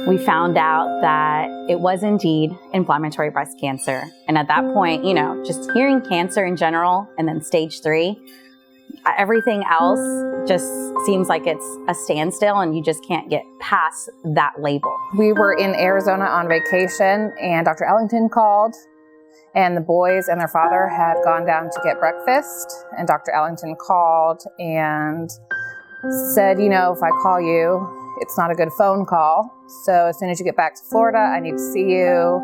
We found out that it was indeed inflammatory breast cancer. And at that point, just hearing cancer in general and then stage 3, everything else just seems like it's a standstill and you just can't get past that label. We were in Arizona on vacation and Dr. Ellington called, and the boys and their father had gone down to get breakfast, and Dr. Ellington called and said, if I call you, it's not a good phone call. So as soon as you get back to Florida, I need to see you.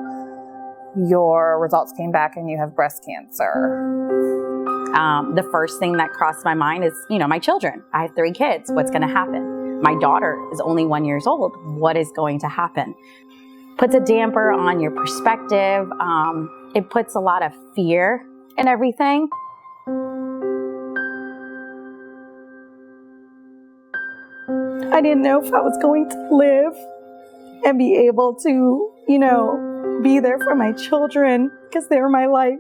Your results came back and you have breast cancer. The first thing that crossed my mind is, my children. I have 3 kids. What's going to happen? My daughter is only 1 year old. What is going to happen? Puts a damper on your perspective. It puts a lot of fear in everything. I didn't know if I was going to live and be able to, be there for my children because they were my life.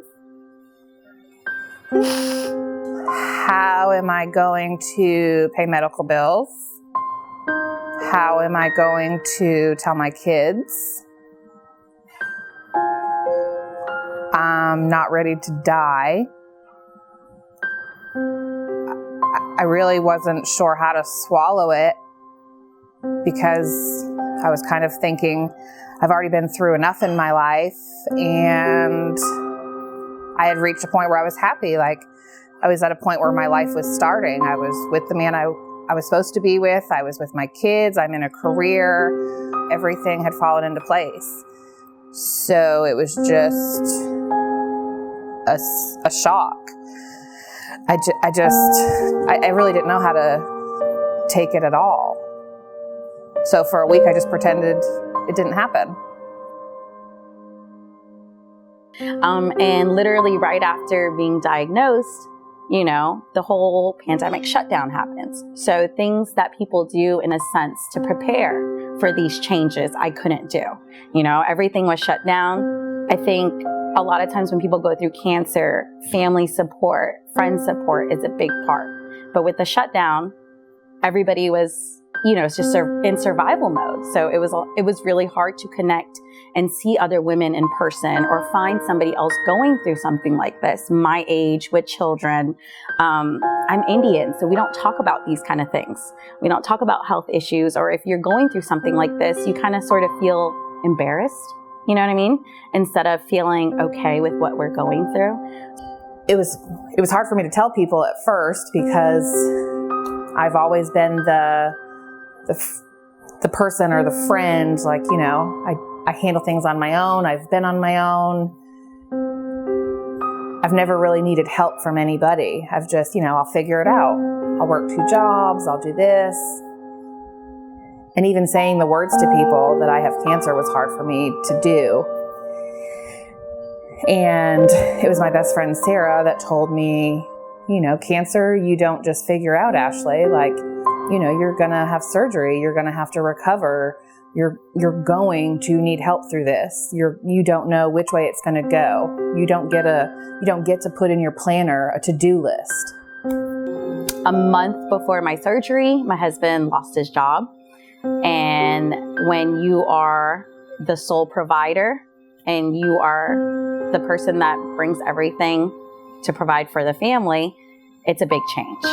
How am I going to pay medical bills? How am I going to tell my kids? I'm not ready to die. I really wasn't sure how to swallow it because I was kind of thinking I've already been through enough in my life, and I had reached a point where I was happy. Like, I was at a point where my life was starting. I was with the man I was supposed to be with. I was with my kids. I'm in a career. Everything had fallen into place. So it was just a shock. I really didn't know how to take it at all. So for a week, I just pretended it didn't happen. And literally right after being diagnosed, the whole pandemic shutdown happens. So things that people do in a sense to prepare for these changes, I couldn't do. Everything was shut down. I think a lot of times when people go through cancer, family support, friend support is a big part. But with the shutdown, everybody was, it's just in survival mode. So it was really hard to connect and see other women in person or find somebody else going through something like this, my age, with children. I'm Indian, so we don't talk about these kind of things. We don't talk about health issues, or if you're going through something like this, you kind of sort of feel embarrassed, you know what I mean? Instead of feeling okay with what we're going through. It was hard for me to tell people at first because I've always been the person or the friend, like, I handle things on my own. I've been on my own. I've never really needed help from anybody. I've just, I'll figure it out. I'll work 2 jobs. I'll do this. And even saying the words to people that I have cancer was hard for me to do. And it was my best friend, Sarah, that told me, cancer, you don't just figure out, Ashley. Like, you're going to have surgery. You're going to have to recover. You're going to need help through this. You don't know which way it's going to go. You don't get to put in your planner a to-do list. A month before my surgery, my husband lost his job. And when you are the sole provider and you are the person that brings everything to provide for the family, it's a big change.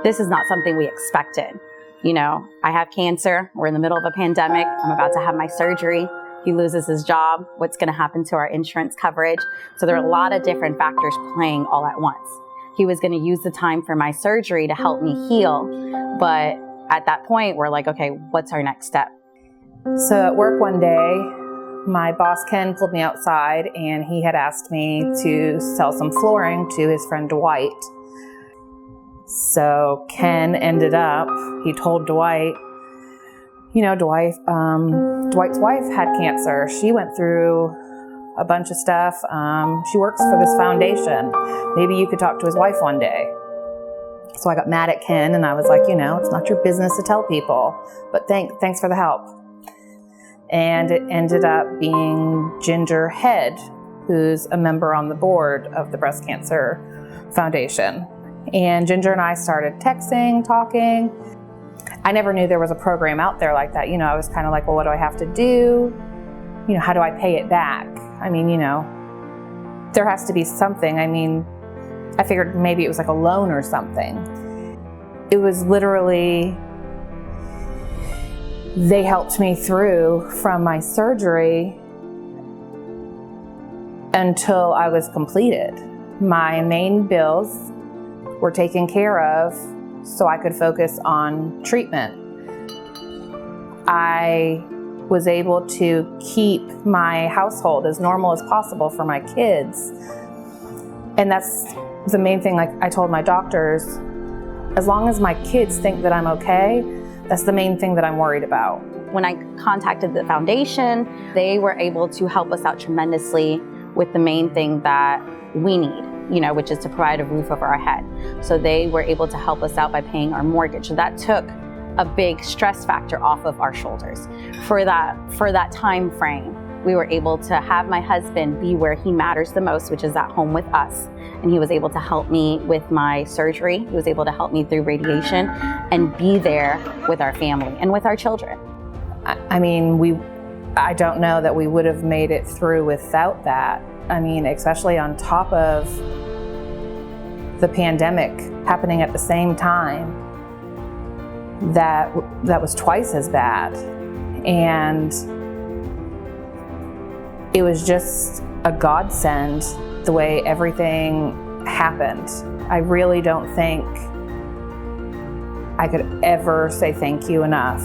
This is not something we expected. I have cancer. We're in the middle of a pandemic. I'm about to have my surgery. He loses his job. What's going to happen to our insurance coverage? So there are a lot of different factors playing all at once. He was going to use the time for my surgery to help me heal. But at that point, we're like, okay, what's our next step? So at work one day, my boss, Ken, pulled me outside and he had asked me to sell some flooring to his friend Dwight. So Ken ended up, he told Dwight, Dwight's wife had cancer. She went through a bunch of stuff. She works for this foundation. Maybe you could talk to his wife one day. So I got mad at Ken and I was like, it's not your business to tell people, but thanks for the help. And it ended up being Ginger Head, who's a member on the board of the Breast Cancer Foundation. And Ginger and I started texting, talking. I never knew there was a program out there like that. I was kind of like, well, what do I have to do? How do I pay it back? I mean, there has to be something. I mean, I figured maybe it was like a loan or something. It was literally, they helped me through from my surgery until I was completed. My main bills were taken care of so I could focus on treatment. I was able to keep my household as normal as possible for my kids. And that's the main thing. Like I told my doctors, as long as my kids think that I'm okay, that's the main thing that I'm worried about. When I contacted the foundation, they were able to help us out tremendously with the main thing that we need, which is to provide a roof over our head. So they were able to help us out by paying our mortgage. So that took a big stress factor off of our shoulders. For that time frame, we were able to have my husband be where he matters the most, which is at home with us. And he was able to help me with my surgery. He was able to help me through radiation and be there with our family and with our children. I mean, I don't know that we would have made it through without that. I mean, especially on top of the pandemic happening at the same time, that was twice as bad. And it was just a godsend the way everything happened. I really don't think I could ever say thank you enough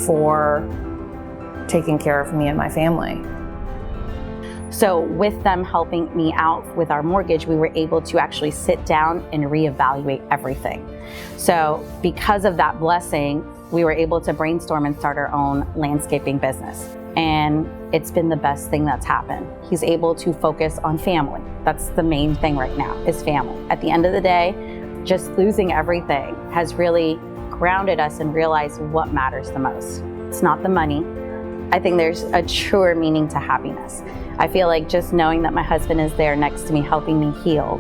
for taking care of me and my family. So with them helping me out with our mortgage, we were able to actually sit down and reevaluate everything. So because of that blessing, we were able to brainstorm and start our own landscaping business. And it's been the best thing that's happened. He's able to focus on family. That's the main thing right now, is family. At the end of the day, just losing everything has really grounded us and realized what matters the most. It's not the money. I think there's a truer meaning to happiness. I feel like just knowing that my husband is there next to me, helping me heal,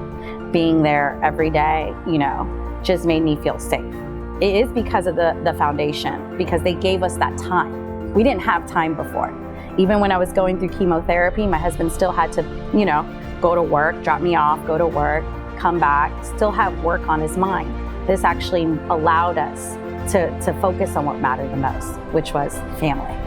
being there every day, just made me feel safe. It is because of the foundation, because they gave us that time. We didn't have time before. Even when I was going through chemotherapy, my husband still had to, go to work, drop me off, go to work, come back, still have work on his mind. This actually allowed us to focus on what mattered the most, which was family.